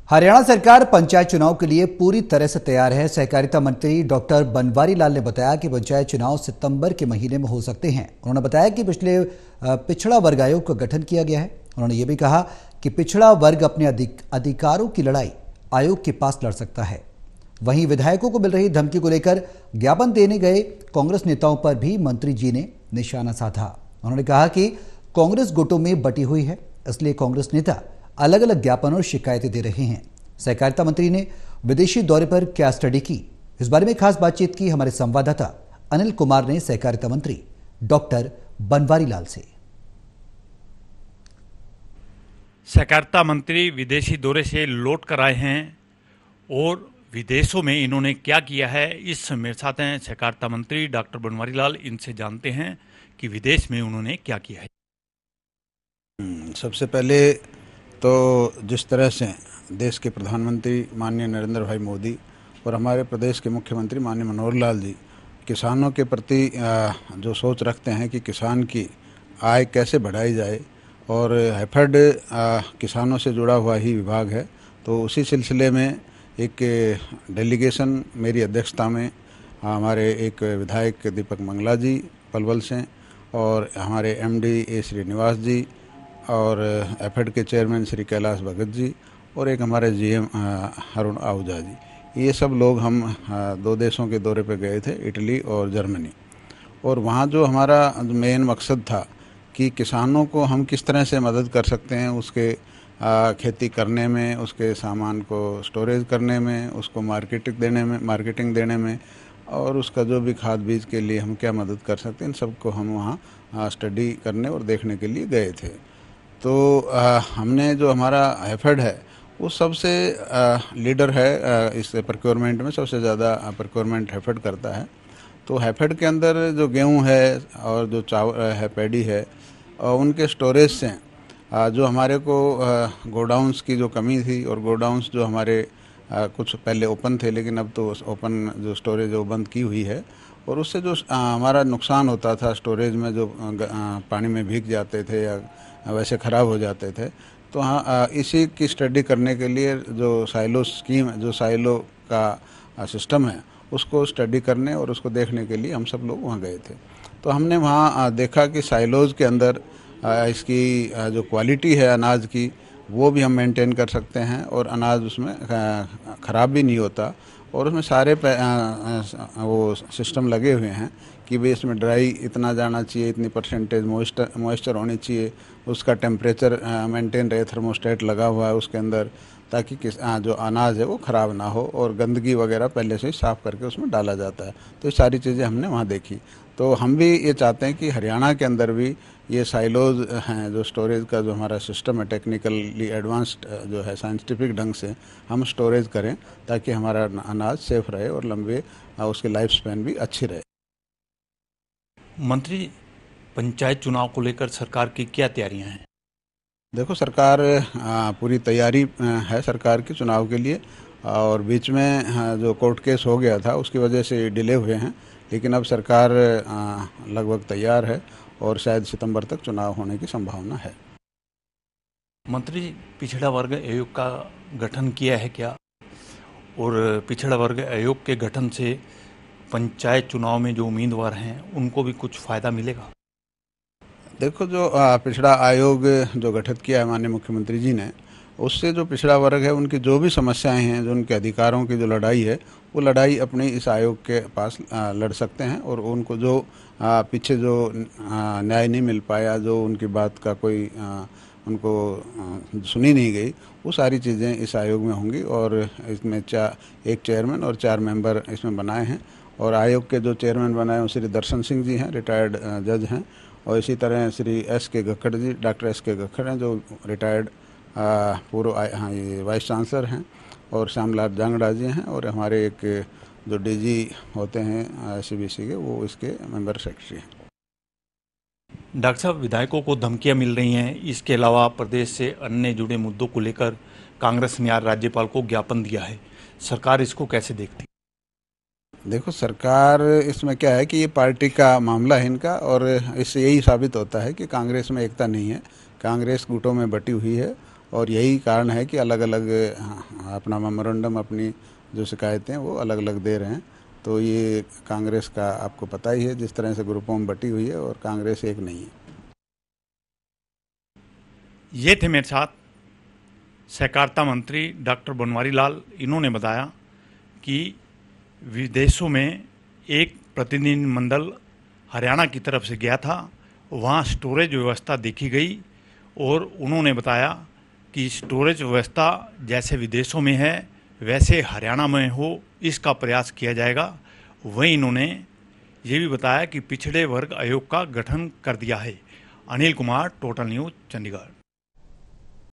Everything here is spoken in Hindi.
हरियाणा सरकार पंचायत चुनाव के लिए पूरी तरह से तैयार है। सहकारिता मंत्री डॉक्टर बनवारी लाल ने बताया कि पंचायत चुनाव सितंबर के महीने में हो सकते हैं। उन्होंने बताया कि पिछड़ा वर्ग आयोग का गठन किया गया है। उन्होंने ये भी कहा कि पिछड़ा वर्ग अपने अधिकारों की लड़ाई आयोग के पास लड़ सकता है। वहीं विधायकों को मिल रही धमकी को लेकर ज्ञापन देने गए कांग्रेस नेताओं पर भी मंत्री जी ने निशाना साधा। उन्होंने कहा कि कांग्रेस गुटों में बटी हुई है, इसलिए कांग्रेस नेता अलग अलग ज्ञापन और शिकायतें दे रहे हैं। सहकारिता मंत्री ने विदेशी दौरे पर क्या स्टडी की, इस बारे में खास बातचीत की हमारे संवाददाता अनिल कुमार ने सहकारिता मंत्री डॉक्टर बनवारी लाल से। सहकारिता मंत्री विदेशी दौरे से लौट कर आए हैं और विदेशों में इन्होंने क्या किया है, इस मेरे साथ हैं सहकारिता मंत्री डॉक्टर बनवारी लाल। इनसे जानते हैं कि विदेश में उन्होंने क्या किया है। सबसे पहले तो जिस तरह से देश के प्रधानमंत्री माननीय नरेंद्र भाई मोदी और हमारे प्रदेश के मुख्यमंत्री माननीय मनोहर लाल जी किसानों के प्रति जो सोच रखते हैं कि किसान की आय कैसे बढ़ाई जाए, और हैफेड किसानों से जुड़ा हुआ ही विभाग है, तो उसी सिलसिले में एक डेलीगेशन मेरी अध्यक्षता में हमारे एक विधायक दीपक मंगला जी पलवल से और हमारे एमडी ए श्रीनिवास जी और हैफेड के चेयरमैन श्री कैलाश भगत जी और एक हमारे जीएम अरुण आहूजा जी, ये सब लोग हम दो देशों के दौरे पे गए थे, इटली और जर्मनी। और वहाँ जो हमारा मेन मकसद था कि किसानों को हम किस तरह से मदद कर सकते हैं उसके खेती करने में, उसके सामान को स्टोरेज करने में, उसको मार्केटिंग देने में और उसका जो भी खाद बीज के लिए हम क्या मदद कर सकते हैं, इन सबको हम वहाँ स्टडी करने और देखने के लिए गए थे। तो हमने जो हमारा हैफेड है वो सबसे लीडर है इस प्रोक्योरमेंट में, सबसे ज़्यादा प्रोक्योरमेंट हैफेड करता है। तो हैफेड के अंदर जो गेहूं है और जो चावल है, पैडी है, उनके स्टोरेज से जो हमारे को गोडाउंस की जो कमी थी, और गोडाउंस जो हमारे कुछ पहले ओपन थे लेकिन अब तो ओपन जो स्टोरेज वो बंद की हुई है, और उससे जो हमारा नुकसान होता था स्टोरेज में, जो पानी में भीग जाते थे या वैसे ख़राब हो जाते थे, तो हाँ इसी की स्टडी करने के लिए जो साइलो स्कीम है, जो साइलो का सिस्टम है, उसको स्टडी करने और उसको देखने के लिए हम सब लोग वहाँ गए थे। तो हमने वहाँ देखा कि साइलोज के अंदर इसकी जो क्वालिटी है अनाज की वो भी हम मेंटेन कर सकते हैं और अनाज उसमें ख़राब भी नहीं होता, और उसमें सारे वो सिस्टम लगे हुए हैं कि भाई इसमें ड्राई इतना जाना चाहिए, इतनी परसेंटेज मॉइस्चर होनी चाहिए, उसका टेम्परेचर मेंटेन रहे, थर्मोस्टेट लगा हुआ है उसके अंदर, ताकि जो अनाज है वो ख़राब ना हो, और गंदगी वगैरह पहले से ही साफ़ करके उसमें डाला जाता है। तो ये सारी चीज़ें हमने वहाँ देखी। तो हम भी ये चाहते हैं कि हरियाणा के अंदर भी ये साइलोज हैं, जो स्टोरेज का जो हमारा सिस्टम है, टेक्निकली एडवांस्ड जो है, साइंटिफिक ढंग से हम स्टोरेज करें ताकि हमारा अनाज सेफ रहे और लंबे उसकी लाइफ स्पैन भी अच्छी रहे। मंत्री, पंचायत चुनाव को लेकर सरकार की क्या तैयारियां हैं? देखो, सरकार पूरी तैयारी है सरकार की चुनाव के लिए, और बीच में जो कोर्ट केस हो गया था उसकी वजह से डिले हुए हैं, लेकिन अब सरकार लगभग तैयार है और शायद सितंबर तक चुनाव होने की संभावना है। मंत्री, पिछड़ा वर्ग आयोग का गठन किया है क्या, और पिछड़ा वर्ग आयोग के गठन से पंचायत चुनाव में जो उम्मीदवार हैं उनको भी कुछ फ़ायदा मिलेगा? देखो, जो पिछड़ा आयोग जो गठित किया है माननीय मुख्यमंत्री जी ने, उससे जो पिछड़ा वर्ग है उनकी जो भी समस्याएं हैं, जो उनके अधिकारों की जो लड़ाई है, वो लड़ाई अपनी इस आयोग के पास लड़ सकते हैं, और उनको जो पीछे जो न्याय नहीं मिल पाया, जो उनकी बात का कोई उनको सुनी नहीं गई, वो सारी चीज़ें इस आयोग में होंगी। और इसमें एक चेयरमैन और 4 मेंबर इसमें बनाए हैं, और आयोग के जो चेयरमैन बनाए हैं श्री दर्शन सिंह जी हैं, रिटायर्ड जज हैं, और इसी तरह श्री एस.के. गक्खड़ जी, डॉक्टर एस.के. गक्खड़ हैं, जो रिटायर्ड पूर्व ये वाइस चांसलर हैं, और श्यामलाल जांगड़ा जी हैं, और हमारे एक जो डीजी होते हैं सीबीसी के, वो इसके मेंबर सेक्रेटरी हैं। डॉक्टर साहब, विधायकों को धमकियां मिल रही हैं, इसके अलावा प्रदेश से अन्य जुड़े मुद्दों को लेकर कांग्रेस ने आज राज्यपाल को ज्ञापन दिया है, सरकार इसको कैसे देखती? देखो, सरकार इसमें क्या है कि ये पार्टी का मामला है इनका, और इससे यही साबित होता है कि कांग्रेस में एकता नहीं है, कांग्रेस गुटों में बटी हुई है, और यही कारण है कि अलग अलग अपना मेमोरेंडम, अपनी जो शिकायतें हैं वो अलग अलग दे रहे हैं। तो ये कांग्रेस का आपको पता ही है जिस तरह से ग्रुपों में बटी हुई है, और कांग्रेस एक नहीं है। ये थे मेरे साथ सहकारिता मंत्री डॉक्टर बनवारी लाल। इन्होंने बताया कि विदेशों में एक प्रतिनिधिमंडल हरियाणा की तरफ से गया था, वहाँ स्टोरेज व्यवस्था देखी गई और उन्होंने बताया कि स्टोरेज व्यवस्था जैसे विदेशों में है वैसे हरियाणा में हो, इसका प्रयास किया जाएगा। वहीं इन्होंने ये भी बताया कि पिछड़े वर्ग आयोग का गठन कर दिया है। Anil Kumar, total news, Chandigarh.